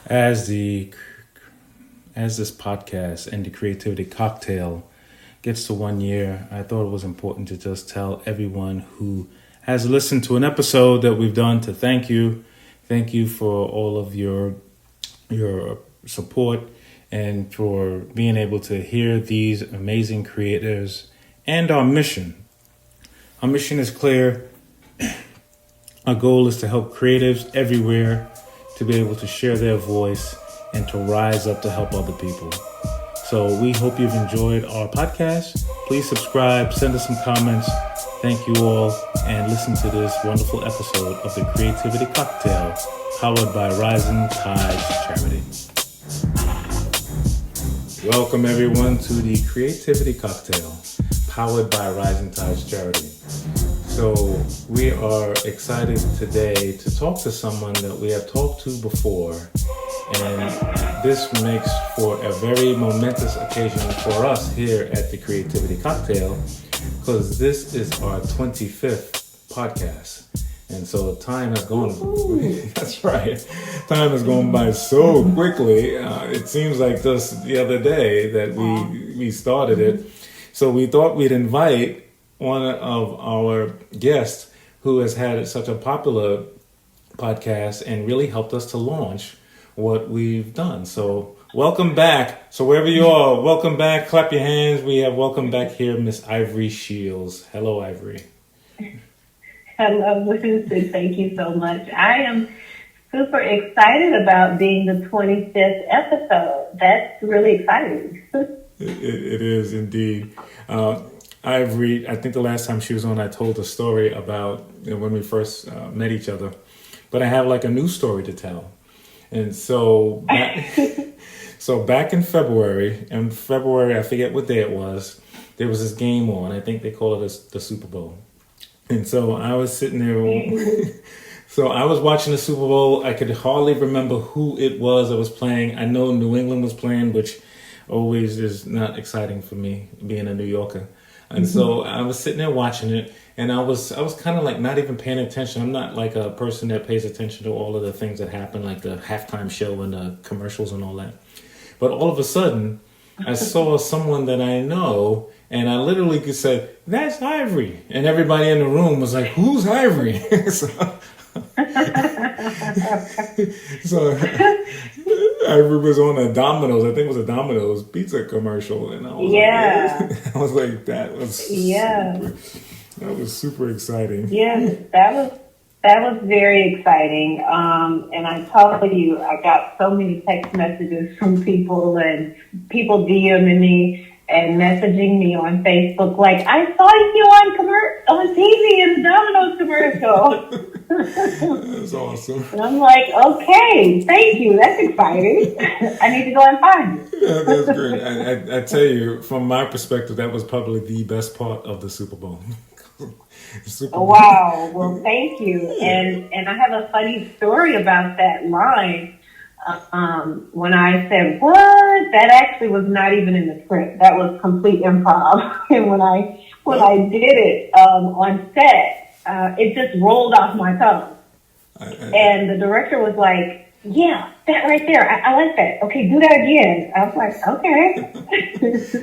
as the as this podcast and the creativity cocktail gets to 1 year, I thought it was important to just tell everyone who has listened to an episode that we've done to thank you. Thank you for all of your support and for being able to hear these amazing creators and our mission. Our mission is clear. Our goal is to help creatives everywhere to be able to share their voice and to rise up to help other people. So we hope you've enjoyed our podcast. Please subscribe, send us some comments. Thank you all, and listen to this wonderful episode of the Creativity Cocktail, powered by Rising Tides Charity. Welcome everyone to the Creativity Cocktail, powered by Rising Tides Charity. So we are excited today to talk to someone that we have talked to before, and this makes for a very momentous occasion for us here at the Creativity Cocktail, because this is our 25th podcast. And so time has gone, that's right, time has gone by so quickly. It seems like just the other day that we started it. So we thought we'd invite one of our guests who has had such a popular podcast and really helped us to launch what we've done. So welcome back. So wherever you are, welcome back. Clap your hands. We have welcome back here, Miss Ivory Shields. Hello, Ivory. Hello, Lucy. Thank you so much. I am super excited about being the 25th episode. That's really exciting. It is indeed. Ivory, I think the last time she was on, I told a story about when we first met each other. But I have like a new story to tell. And so back in February, I forget what day it was, there was this game on. I think they call it the Super Bowl. And so I was sitting there. So I was watching the Super Bowl. I could hardly remember who it was that was playing. I know New England was playing, which always is not exciting for me, being a New Yorker. And so I was sitting there watching it, and I was kind of like not even paying attention. I'm not like a person that pays attention to all of the things that happen, like the halftime show and the commercials and all that. But all of a sudden, I saw someone that I know, and I literally could say, "That's Ivory," and everybody in the room was like, "Who's Ivory?" so Ivory was on a Domino's. I think it was a Domino's pizza commercial, and I was like, that was super exciting. Yes, that was very exciting. And I told you, I got so many text messages from people and people DMing me and messaging me on Facebook, like, I saw you on TV in the Domino's commercial. That's awesome. And I'm like, okay, thank you. That's exciting. I need to go and find it. Yeah, that's great. I tell you, from my perspective, that was probably the best part of the Super Bowl. Wow. Well, thank you. And I have a funny story about that line. When I said, what? That actually was not even in the script. That was complete improv. And when I did it on set, it just rolled off my tongue. And the director was like, yeah, that right there. I like that. Okay, do that again. I was like, okay.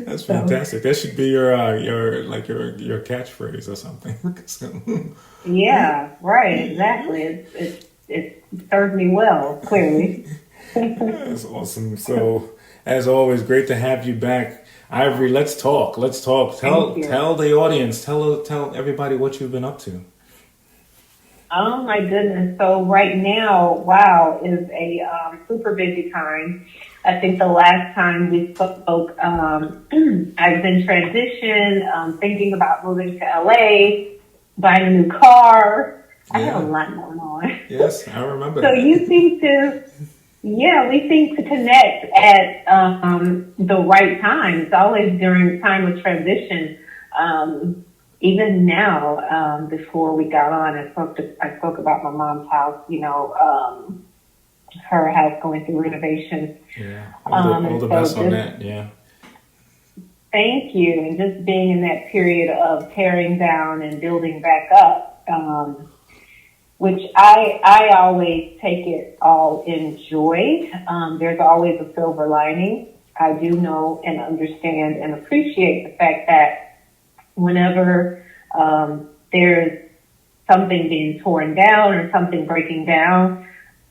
That's fantastic. That should be your catchphrase or something. Yeah, right. Exactly. It served me well, clearly. That's awesome. So, as always, great to have you back. Ivory, let's talk. Tell the audience, tell everybody what you've been up to. Oh my goodness. So right now, wow, is a super busy time. I think the last time we spoke, I've been transition, thinking about moving to LA, buying a new car. I have a lot going on. Yes, I remember. So we seem to connect at the right time. It's always during time of transition. Even now, before we got on, I spoke about my mom's house, her house going through renovation. Yeah, all the best on that, yeah. Thank you. And just being in that period of tearing down and building back up, which I always take it all in joy. There's always a silver lining. I do know and understand and appreciate the fact that whenever there's something being torn down or something breaking down,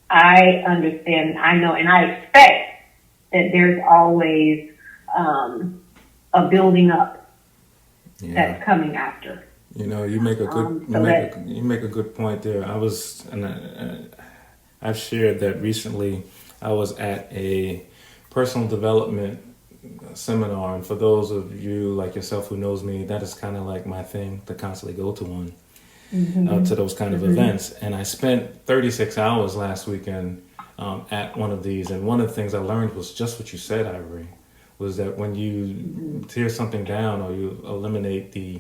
I understand, I know, and I expect that there's always a building up that's coming after. You know, you make a good you make a good point there. I've shared that recently. I was at a personal development seminar, and for those of you like yourself who knows me, that is kind of like my thing, to constantly go to one, to those kind of events. And I spent 36 hours last weekend at one of these, and one of the things I learned was just what you said, Ivory, was that when you tear something down or you eliminate the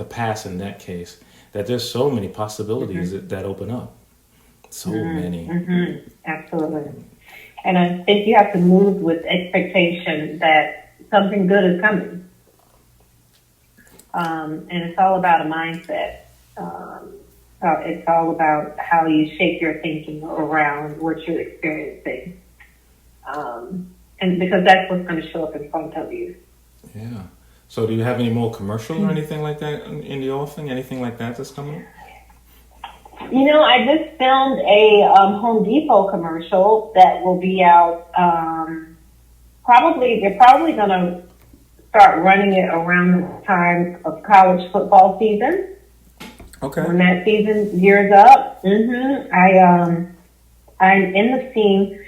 past in that case, that there's so many possibilities that open up. So many. Absolutely. And I think you have to move with expectation that something good is coming. And it's all about a mindset. It's all about how you shape your thinking around what you're experiencing. And because that's what's going to show up in front of you. Yeah. So do you have any more commercial or anything like that in the offing? Anything like that that's coming up? You know, I just filmed a Home Depot commercial that will be out. They're probably going to start running it around the time of college football season. Okay. When that season gears up, I'm in the scene.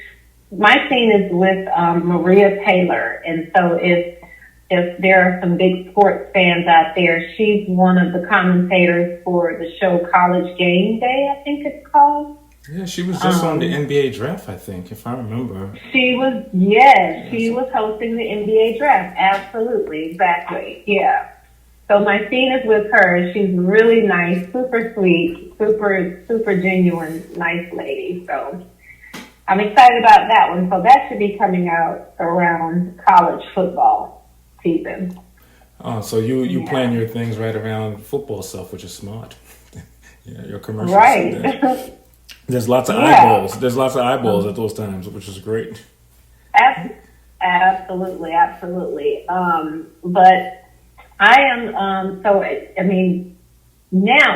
My scene is with Maria Taylor, and so if there are some big sports fans out there, she's one of the commentators for the show College Game Day, I think it's called. Yeah, she was just on the NBA draft, I think, if I remember. She was hosting the NBA draft. Absolutely, exactly. Yeah. So my scene is with her. She's really nice, super sweet, super genuine, nice lady. So I'm excited about that one. So that should be coming out around college football season. Oh, so you plan your things right around football stuff, which is smart. Yeah, your commercials. Right. There's lots of eyeballs. There's lots of eyeballs at those times, which is great. Absolutely. But I am,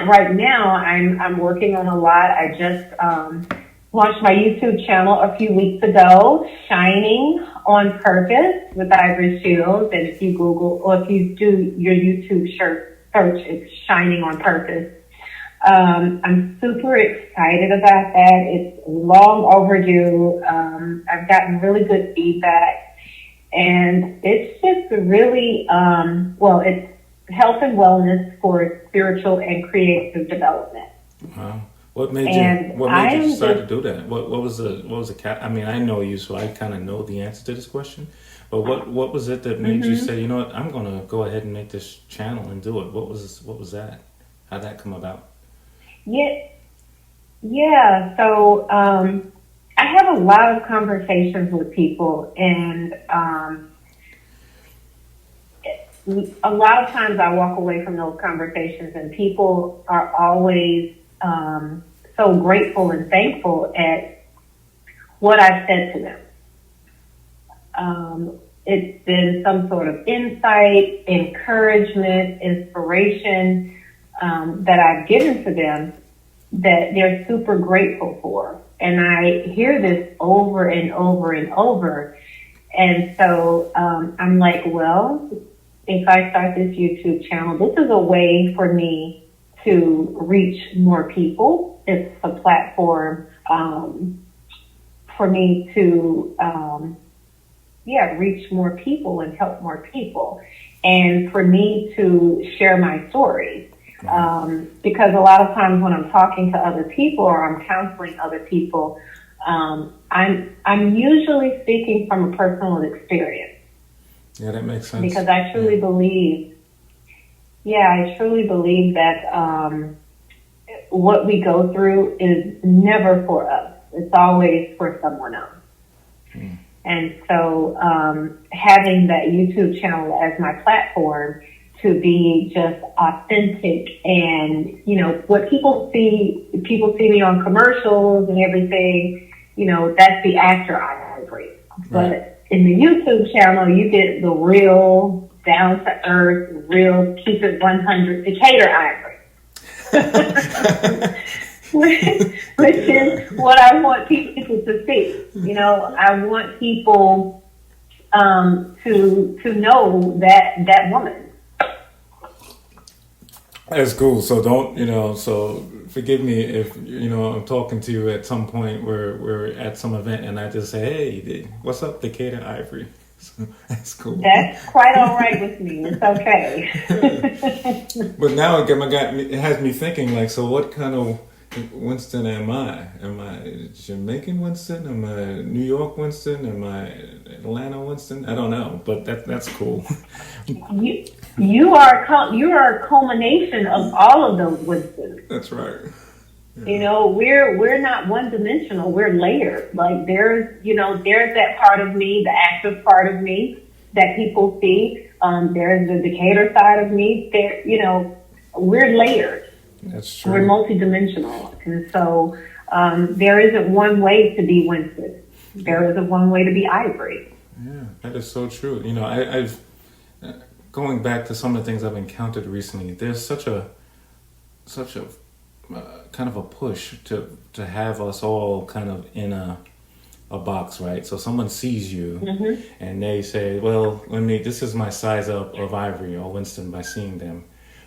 right now I'm working on a lot. I just launched my YouTube channel a few weeks ago, Shining on Purpose with Ivory Shields. And if you Google or if you do your YouTube search, it's Shining on Purpose. I'm super excited about that. It's long overdue. I've gotten really good feedback, and it's just really, it's health and wellness for spiritual and creative development. Wow. What made you decide to do that? What was the I mean, I know you, so I kind of know the answer to this question. But what was it that made you say, you know what, I'm going to go ahead and make this channel and do it? What was that? How'd that come about? Yeah. So I have a lot of conversations with people, and a lot of times I walk away from those conversations, and people are always so grateful and thankful at what I've said to them. It's been some sort of insight, encouragement, inspiration that I've given to them that they're super grateful for. And I hear this over and over and over. And so I'm like, well, if I start this YouTube channel, this is a way for me to reach more people. It's a platform for me to reach more people and help more people, and for me to share my stories. Because a lot of times when I'm talking to other people or I'm counseling other people, I'm usually speaking from a personal experience. Yeah, that makes sense. Because I truly believe that what we go through is never for us. It's always for someone else. And so having that YouTube channel as my platform to be just authentic. And, you know, what people see me on commercials and everything, you know, that's the actor Ivory. But in the YouTube channel, you get the real down to earth, real keep it 100 Decatur Ivory. Which is what I want people to see. You know, I want people to know that woman. That's cool. So don't, you know, so forgive me if, you know, I'm talking to you at some point where we're at some event and I just say, hey, what's up, Decatur Ivory? So that's cool. That's quite all right with me. It's okay. But now it has me thinking, like, so what kind of Winston am I? Am I Jamaican Winston? Am I New York Winston? Am I Atlanta Winston? I don't know, but that's cool. You are a culmination of all of those Winstons. That's right. Yeah. You know, we're not one dimensional. We're layered. Like there's that part of me, the active part of me that people see. There's the Decatur side of me. There, you know, we're layered. That's true. We're multidimensional, and so there isn't one way to be Winston. There isn't one way to be Ivory. Yeah, that is so true. You know, I've going back to some of the things I've encountered recently. There's such a kind of a push to have us all kind of in a box, right? So someone sees you and they say, well, this is my size up of Ivory or Winston by seeing them,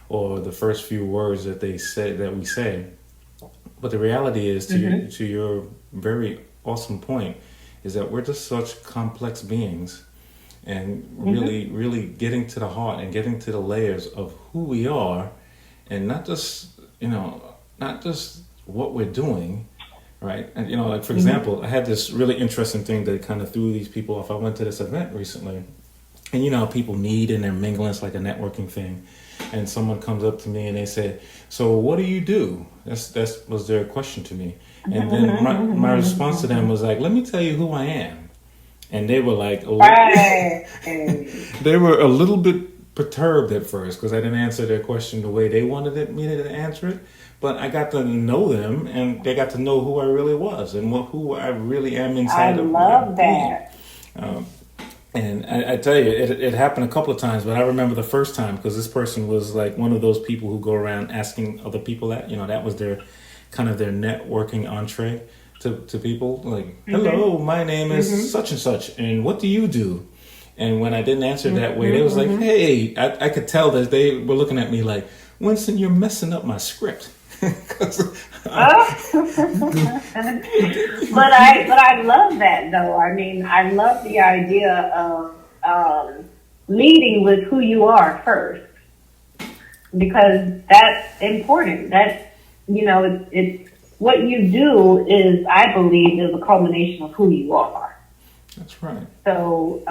or the first few words that we say. But the reality is, to your very awesome point, is that we're just such complex beings, and really getting to the heart and getting to the layers of who we are, and not just what we're doing, right? And, you know, like, for example, I had this really interesting thing that kind of threw these people off. I went to this event recently, and, you know, people meet and they're mingling. It's like a networking thing. And someone comes up to me and they say, so what do you do? That was their question to me. And then my response to them was like, let me tell you who I am. And they were like, they were a little bit perturbed at first because I didn't answer their question the way they wanted me to answer it. But I got to know them, and they got to know who I really was and who I really am inside of me. I love that. And I tell you, it happened a couple of times, but I remember the first time because this person was like one of those people who go around asking other people that, you know, that was their kind of their networking entree to people. Like, hello, my name is such and such, and what do you do? And when I didn't answer that way, they was like, hey, I could tell that they were looking at me like, Winston, you're messing up my script. But I love that though. I mean, I love the idea of leading with who you are first, because that's important. That's, you know, it's what you do is, I believe, is a culmination of who you are. That's right. So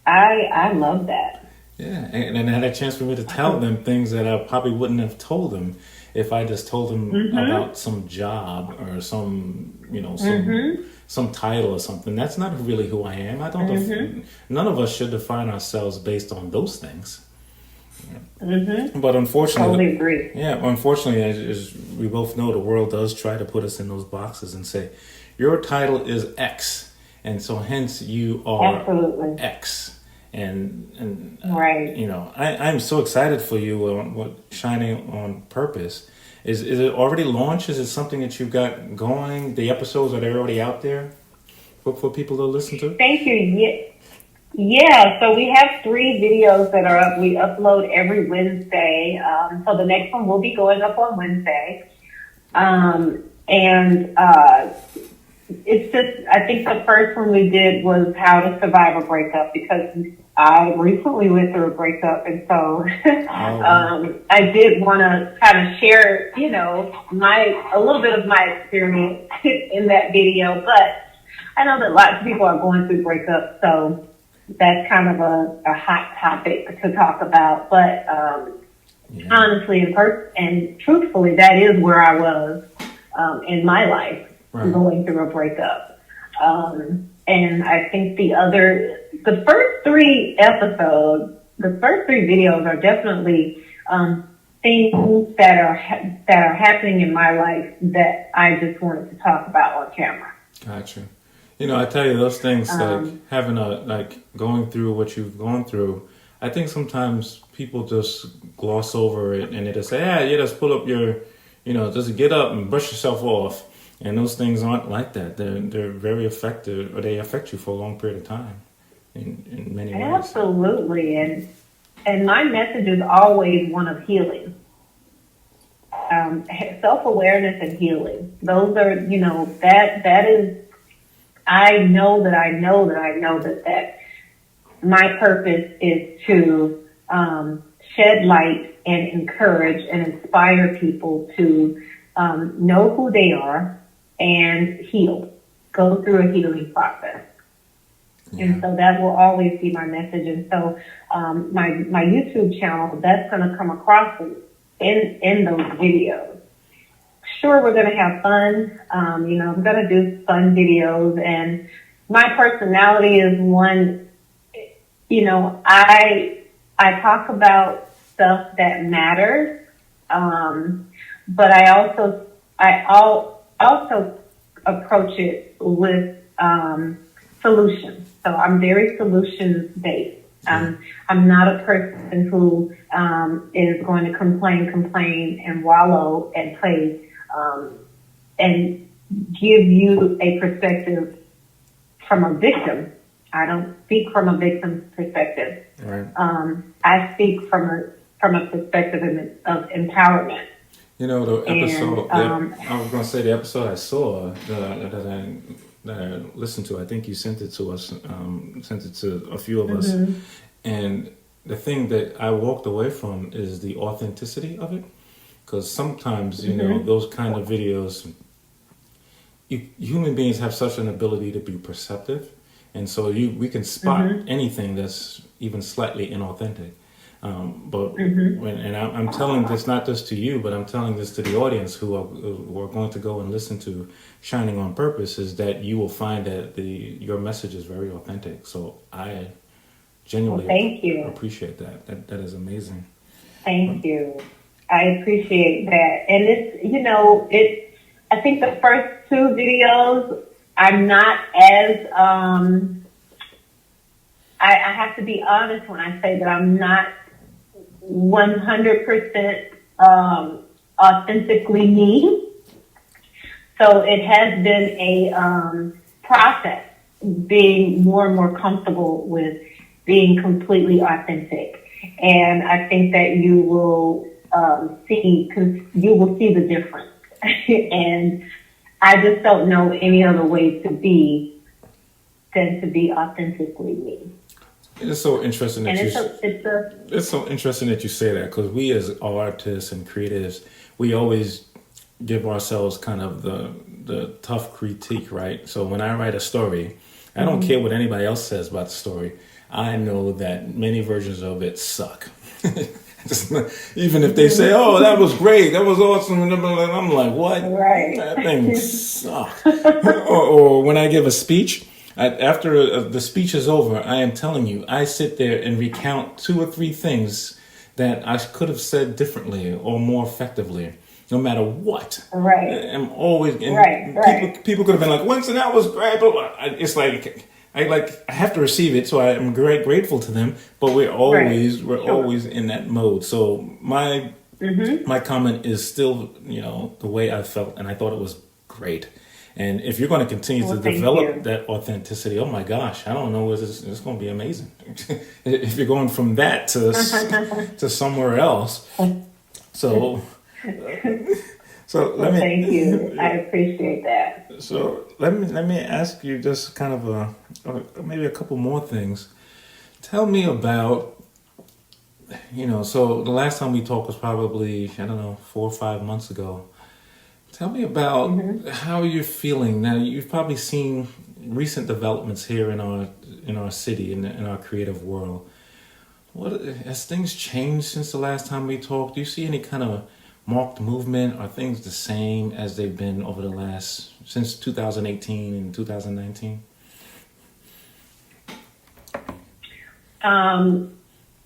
I love that. Yeah, and I had a chance for me to tell them things that I probably wouldn't have told them if I just told them about some job or some, you know, some title or something. That's not really who I am. I don't. None of us should define ourselves based on those things. But unfortunately, totally agree. Yeah, unfortunately, as we both know, the world does try to put us in those boxes and say, your title is X, and so hence you are X. And right. You know, I'm so excited for you on what Shining on Purpose. Is it already launched? Is it something that you've got going? The episodes, are they already out there for people to listen to? Thank you. Yeah, so we have 3 videos that are up. We upload every Wednesday. So the next one will be going up on Wednesday. It's just, I think the first one we did was how to survive a breakup, because I recently went through a breakup, and so I did want to kind of share, you know, a little bit of my experience in that video. But I know that lots of people are going through breakups, so that's kind of a hot topic to talk about. But honestly and truthfully, that is where I was in my life, going through a breakup. And I think the first 3 episodes the first three videos are definitely things that are happening in my life that I just wanted to talk about on camera. Gotcha. You know, I tell you those things, like having going through what you've gone through. I think sometimes people just gloss over it and they just say, yeah, just pull up your, just get up and brush yourself off. And those things aren't like that. They're very effective, or they affect you for a long period of time in many ways. Absolutely. And my message is always one of healing. Self-awareness and healing. Those are, that is, I know that my purpose is to shed light and encourage and inspire people to know who they are and heal, go through a healing process. Yeah. And so that will always be my message. And so my YouTube channel, that's going to come across in those videos. Sure, we're going to have fun. I'm going to do fun videos, and my personality is one, I talk about stuff that matters. But I also approach it with solutions. So I'm very solutions based. I'm not a person who is going to complain and wallow and play and give you a perspective from a victim. I don't speak from a victim's perspective. Right. I speak from a perspective of empowerment. The episode, I was going to say the episode I saw that I listened to, I think you sent it to us, sent it to a few of us. And the thing that I walked away from is the authenticity of it. Because sometimes, those kind of videos, human beings have such an ability to be perceptive. And so we can spot anything that's even slightly inauthentic. I'm telling this not just to you, but I'm telling this to the audience who are going to go and listen to Shining on Purpose, is that you will find that your message is very authentic. So I genuinely thank you. Appreciate that. That is amazing. Thank you. I appreciate that. And I think the first two videos, I'm not as, I have to be honest when I say that I'm not 100% authentically me. So it has been a process, being more and more comfortable with being completely authentic. And I think that you will see the difference. And I just don't know any other way to be than to be authentically me. It's so interesting that it's so interesting that you say that, because we as artists and creatives, we always give ourselves kind of the tough critique, right? So when I write a story, I don't care what anybody else says about the story. I know that many versions of it suck. Even if they say, "Oh, that was great, that was awesome," and I'm like, "What? Right. That thing sucked." or when I give a speech. After the speech is over, I am telling you, I sit there and recount 2 or 3 things that I could have said differently or more effectively, no matter what. Right. I'm always, right. People could have been like, "Winston, that was great," but it's like I have to receive it, so I am grateful to them. But we're always in that mode. So my comment is still, the way I felt, and I thought it was great. And if you're going to continue to develop that authenticity, oh my gosh, I don't know, it's going to be amazing. If you're going from that to somewhere else. So let me. Thank you. I appreciate that. So let me ask you just kind of maybe a couple more things. Tell me about, so the last time we talked was probably, 4 or 5 months ago. Tell me about how you're feeling now. You've probably seen recent developments here in our city, in our creative world. What has things changed since the last time we talked? Do you see any kind of marked movement? Are things the same as they've been since 2018 and 2019?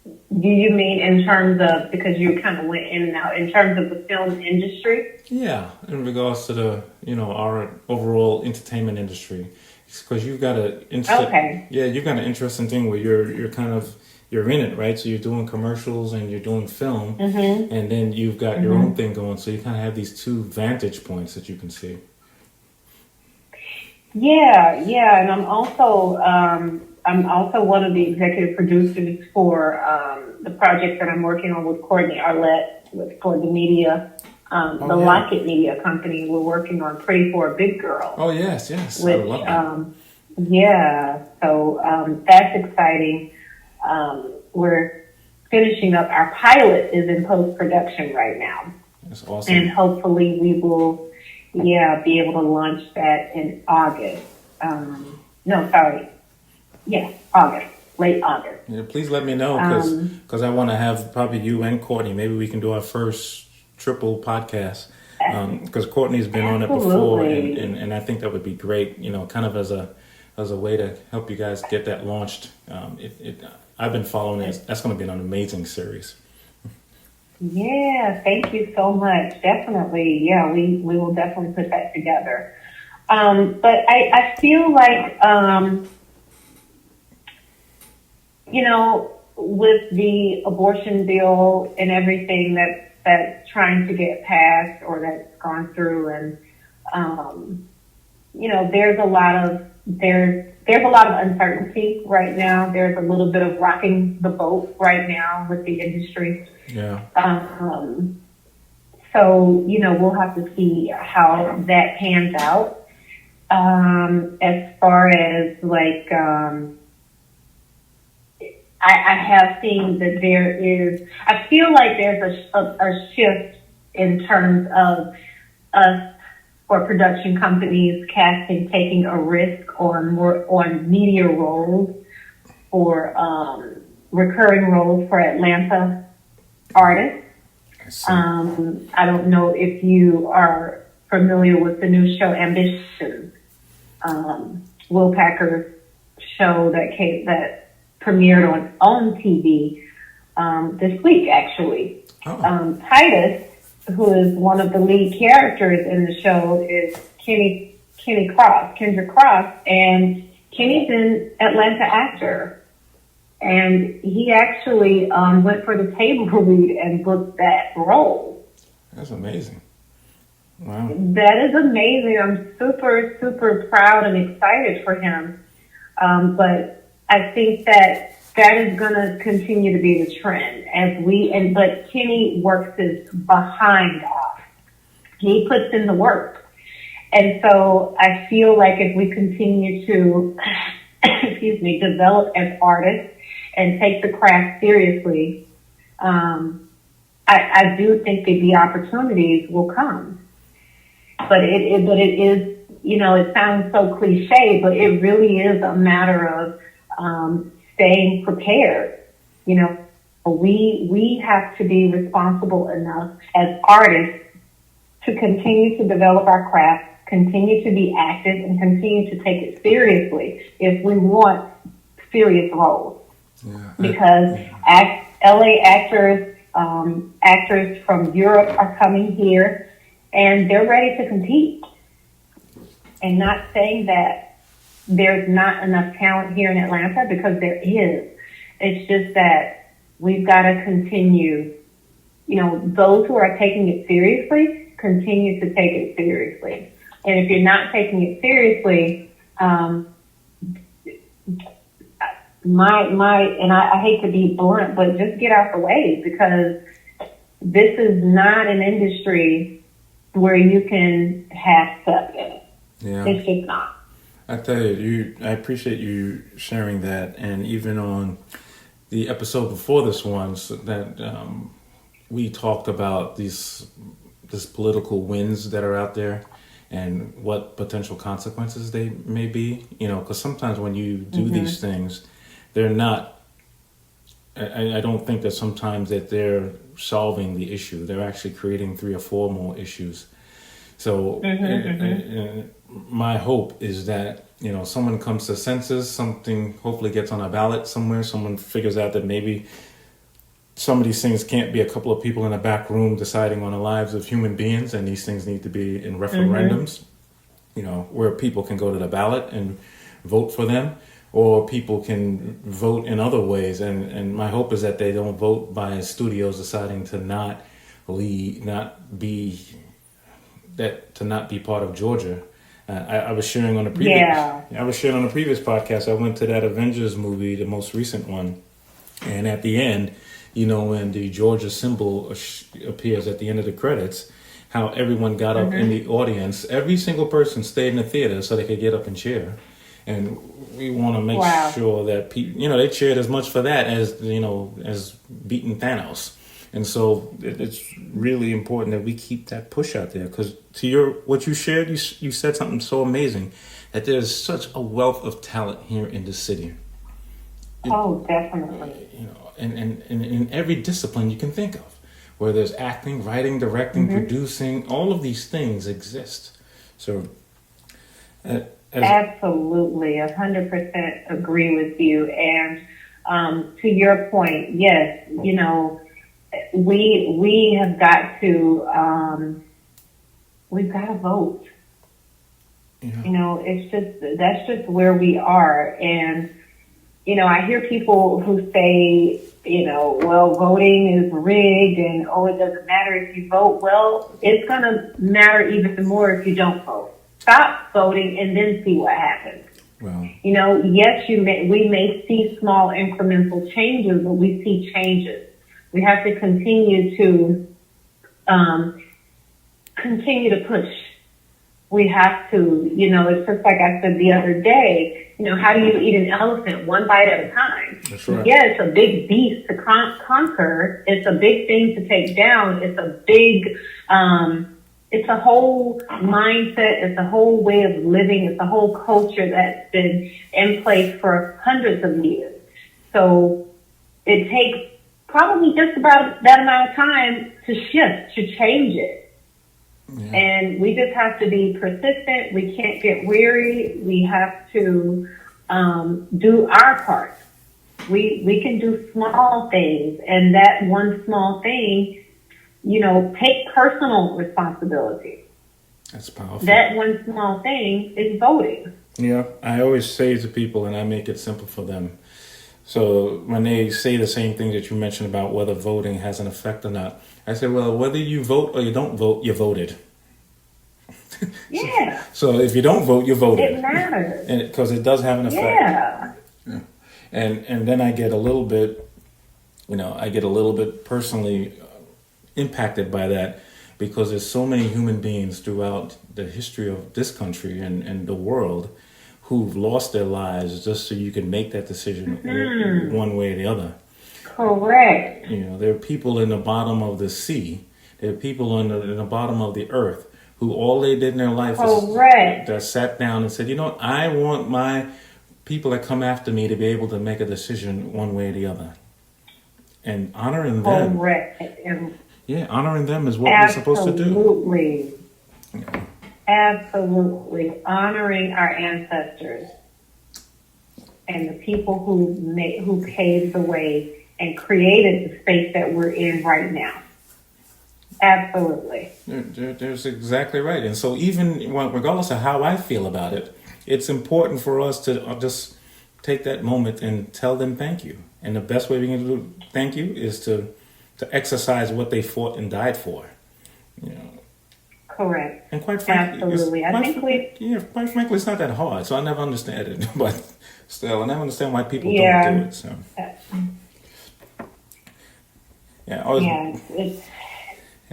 Do you mean in terms of, because you kind of went in and out, in terms of the film industry? Yeah, in regards to the our overall entertainment industry, because you've got Okay. you've got an interesting thing where you're kind of you're in it, right? So you're doing commercials and you're doing film, Mm-hmm. and then you've got your own Mm-hmm. thing going. So you kind of have these two vantage points that you can see. Yeah, yeah, and I'm also one of the executive producers for the project that I'm working on with Courtney Arlette for the media, the Oh yeah. Lockett Media Company. We're working on Pretty for a Big Girl, Oh yes, yes. I which love that. yeah, so that's exciting. We're finishing up. Our pilot is in post production right now, That's and awesome. hopefully we will, yeah, be able to launch that in August. No, sorry, yeah, August, late August. Yeah, please let me know Um, because I want to have probably you and Courtney. Maybe we can do our first triple podcast because Courtney's been on it before, Absolutely. and I think that would be great. Kind of as a way to help you guys get that launched. I've been following it. That's going to be an amazing series. Yeah, thank you so much. Definitely. Yeah, we will definitely put that together. But I feel like, with the abortion bill and everything that's trying to get passed or that's gone through, and there's a lot of uncertainty right now. There's a little bit of rocking the boat right now with the industry. Yeah. So, we'll have to see how that pans out. As far as like, I have seen that I feel like there's a shift in terms of us or production companies taking a risk on media roles or, recurring roles for Atlanta artists. I see. I don't know if you are familiar with the new show Ambition, Will Packer's show that premiered on TV this week, actually. Oh. Titus, who is one of the lead characters in the show, is Kendra Cross, and Kenny's an Atlanta actor. And he actually went for the table read and booked that role. That's amazing. Wow. That is amazing. I'm super, super proud and excited for him. But I think that is going to continue to be the trend but Kenny works his behind off. He puts in the work. And so I feel like if we continue to, develop as artists and take the craft seriously, I do think that the opportunities will come. But it is, it sounds so cliche, but it really is a matter of staying prepared. We have to be responsible enough as artists to continue to develop our craft, continue to be active, and continue to take it seriously if we want serious roles. Yeah. Because LA actors from Europe are coming here and they're ready to compete. And not saying that there's not enough talent here in Atlanta, because there is. It's just that we've got to continue, those who are taking it seriously, continue to take it seriously. And if you're not taking it seriously, I hate to be blunt, but just get out the way, because this is not an industry where you can have stuff in it. Yeah. It's just not. I tell you, I appreciate you sharing that, and even on the episode before this one, so that we talked about this political winds that are out there and what potential consequences they may be. Because sometimes when you do these things, they're not. I don't think that sometimes that they're solving the issue. They're actually creating 3 or 4 more issues. So my hope is that, someone comes to senses, something hopefully gets on a ballot somewhere, someone figures out that maybe some of these things can't be a couple of people in a back room deciding on the lives of human beings, and these things need to be in referendums, where people can go to the ballot and vote for them, or people can vote in other ways. And my hope is that they don't vote by studios deciding to not be part of Georgia. I was sharing on the previous podcast. I went to that Avengers movie, the most recent one, and at the end, when the Georgia symbol appears at the end of the credits, how everyone got up in the audience. Every single person stayed in the theater so they could get up and cheer. And we want to make sure that people, they cheered as much for that as beating Thanos. And so it's really important that we keep that push out there, because what you shared, you said something so amazing, that there's such a wealth of talent here in the city. Definitely. And in every discipline you can think of, where there's acting, writing, directing, producing, all of these things exist. So, absolutely, 100% agree with you. And to your point, yes, we have got to we've got to vote. That's just where we are. And I hear people who say, well, voting is rigged and, it doesn't matter if you vote. Well, it's going to matter even more if you don't vote. Stop voting and then see what happens. Well, Yes, we may see small incremental changes, but we see changes. We have to continue to push. We have to, it's just like I said the other day, how do you eat an elephant? One bite at a time. That's right. Yeah, it's a big beast to conquer. It's a big thing to take down. It's a big, it's a whole mindset. It's a whole way of living. It's a whole culture that's been in place for hundreds of years. So it takes probably just about that amount of time to shift, to change it. Yeah. And we just have to be persistent. We can't get weary. We have to do our part. We can do small things, and that one small thing, take personal responsibility. That's powerful. That one small thing is voting. Yeah, I always say to people, and I make it simple for them. So when they say the same thing that you mentioned about whether voting has an effect or not, I say, well, whether you vote or you don't vote, you voted. Yeah. So if you don't vote, you voted. It matters. Because it does have an effect. Yeah. And then I get a little bit, personally impacted by that, because there's so many human beings throughout the history of this country and the world who've lost their lives just so you can make that decision one way or the other. Correct. There are people in the bottom of the sea. There are people in the bottom of the earth who all they did in their life was that sat down and said, I want my people that come after me to be able to make a decision one way or the other. And honoring them. Correct. Honoring them is what we're supposed to do. Absolutely. Yeah. Absolutely. Honoring our ancestors and the people who paved the way and created the space that we're in right now. Absolutely. There's exactly right. And so even regardless of how I feel about it, it's important for us to just take that moment and tell them thank you. And the best way we can do thank you is to exercise what they fought and died for. Correct. And quite frankly, absolutely. Quite frankly, it's not that hard. So I never understand it, but still, I never understand why people don't do it. So I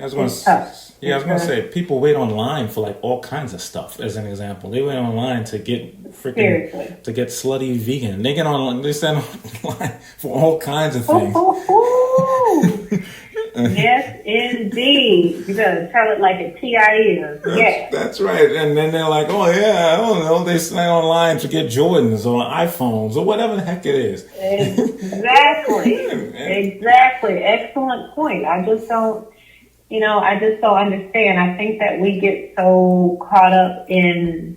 was going to say people wait online for like all kinds of stuff. As an example, they wait online to get slutty vegan. They stand online for all kinds of things. Yes, indeed. You better tell it like a TIE is. Yes. That's right. And then they're like, oh, yeah, I don't know. They stand online to get Jordans or iPhones or whatever the heck it is. Exactly. Exactly. Excellent point. I just don't understand. I think that we get so caught up in,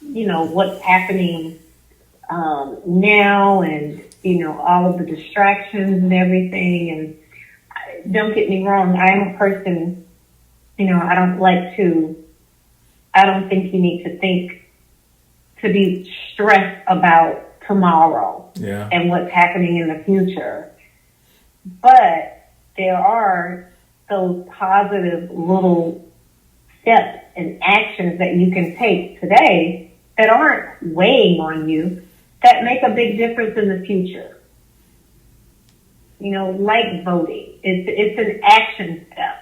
what's happening now and, all of the distractions and everything. And don't get me wrong, I am a person, I don't think you need to be stressed about tomorrow and what's happening in the future. But there are those positive little steps and actions that you can take today that aren't weighing on you that make a big difference in the future. Like voting. It's an action step.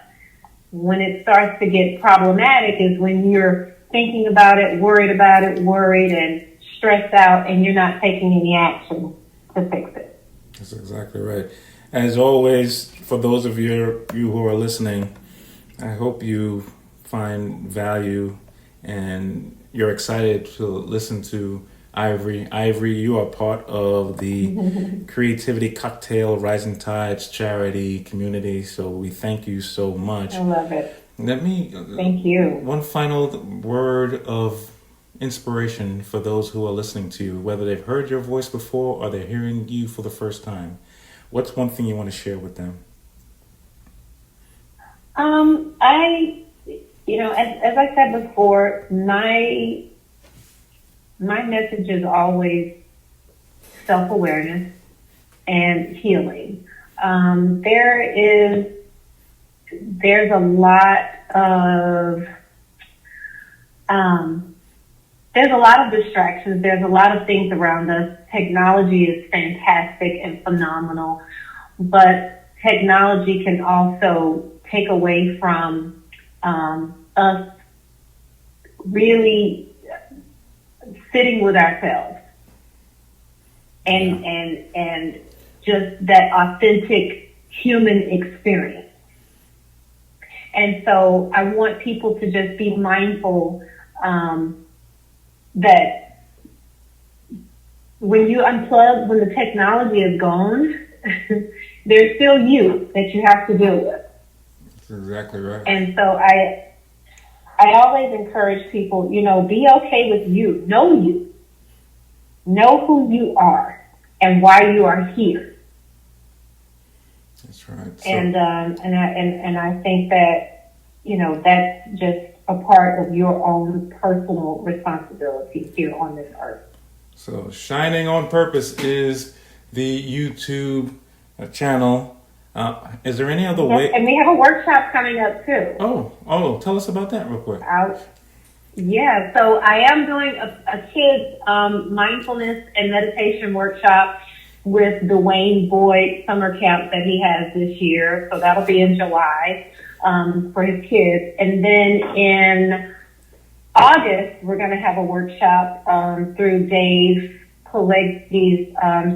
When it starts to get problematic is when you're thinking about it, worried and stressed out, and you're not taking any action to fix it. That's exactly right. As always, for those of you who are listening, I hope you find value and you're excited to listen to Ivory. Ivory, you are part of the Creativity Cocktail Rising Tides charity community, so we thank you so much. I love it. Thank you. One final word of inspiration for those who are listening to you, whether they've heard your voice before or they're hearing you for the first time. What's one thing you want to share with them? As I said before, my message is always self-awareness and healing. There's a lot of distractions. There's a lot of things around us. Technology is fantastic and phenomenal, but technology can also take away from us really sitting with ourselves and just that authentic human experience. And so I want people to just be mindful that when you unplug, when the technology is gone, there's still you that you have to deal with. That's exactly right. And so I always encourage people, be okay with you. Know who you are and why you are here. That's right. So, and I think that, that's just a part of your own personal responsibility here on this earth. So Shining on Purpose is the YouTube channel. Is there any other way? And we have a workshop coming up too. Oh, tell us about that real quick. Yeah, so I am doing a kids mindfulness and meditation workshop with Dwayne Boyd summer camp that he has this year. So that'll be in July for his kids. And then in August, we're going to have a workshop through Dave Pileggi's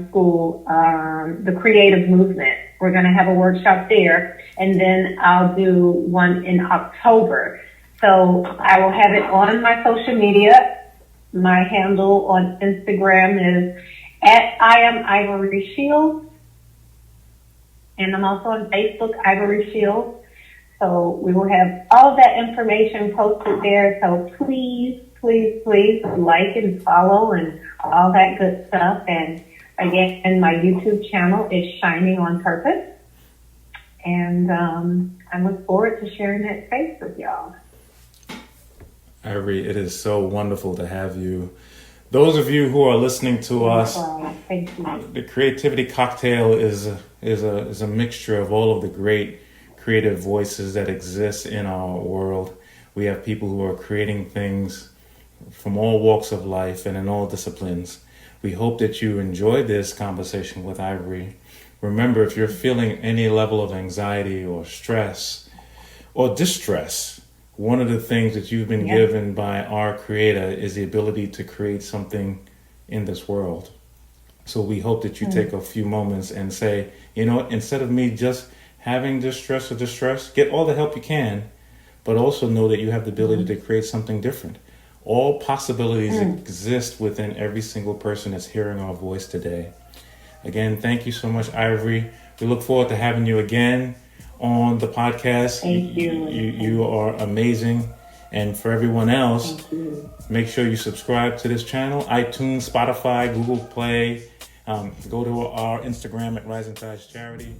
school, the Creative Movement. We're going to have a workshop there. And then I'll do one in October. So I will have it on my social media. My handle on Instagram is @IamIvory Shields. And I'm also on Facebook, Ivory Shields. So we will have all of that information posted there. So please like and follow and all that good stuff. And again, my YouTube channel is Shining on Purpose. And I look forward to sharing that space with y'all. Ivory, it is so wonderful to have you. Those of you who are listening to us, thank you. The Creativity Cocktail is a mixture of all of the great creative voices that exist in our world. We have people who are creating things from all walks of life and in all disciplines. We hope that you enjoyed this conversation with Ivory. Remember, if you're feeling any level of anxiety or stress or distress, one of the things that you've been given by our Creator is the ability to create something in this world. So we hope that you take a few moments and say, instead of me just having distress, get all the help you can, but also know that you have the ability to create something different. All possibilities exist within every single person that's hearing our voice today. Again, thank you so much, Ivory. We look forward to having you again on the podcast. Thank you. You are amazing. And for everyone else, make sure you subscribe to this channel, iTunes, Spotify, Google Play. Go to our Instagram at Rising Tides Charity.